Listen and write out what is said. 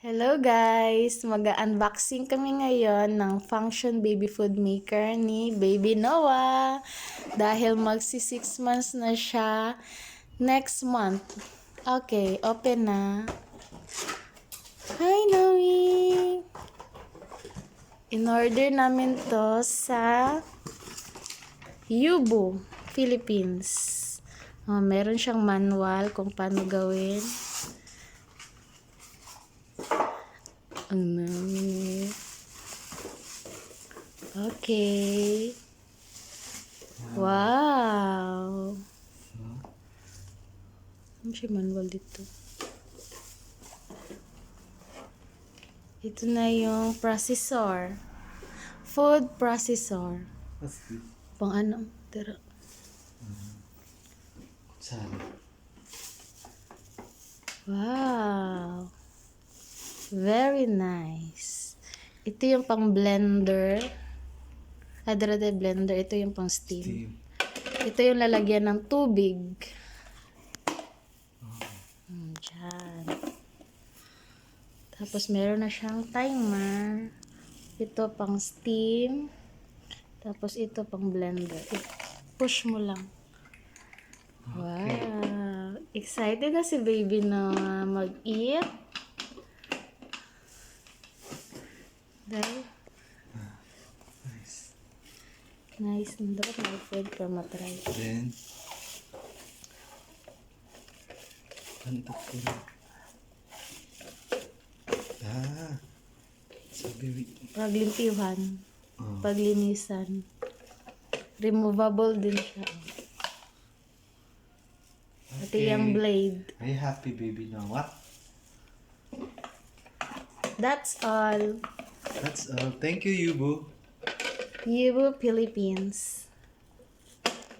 Hello guys! Mag-unboxing kami ngayon ng Function Baby Food Maker ni Baby Noah. Dahil magsi 6 months na siya next month. Okay, open na. Hi Noe! In-order namin to sa Yubu, Philippines. Meron siyang manual kung paano gawin. Ang dami. Okay. Wow. Ano siya manual dito? Ito na yung processor. Food processor. What's this? Pang ano? Tira. Sana. Wow. Very nice. Ito yung pang blender. Adrade blender. Ito yung pang steam. Ito yung lalagyan ng tubig. Diyan. Tapos meron na siyang timer. Ito pang steam. Tapos ito pang blender. Push mo lang. Wow. Excited na si baby na mag-eat. Dahil Nice. nice. Dapat mag-food para matry. Then, pantok ko na. Sabi, Paglimpihan. oh. Paglinisan. Removable din siya. Pati yung blade. Are you happy, baby, now? What? That's all. That's all. Thank you, Yubu. Yubu, Philippines.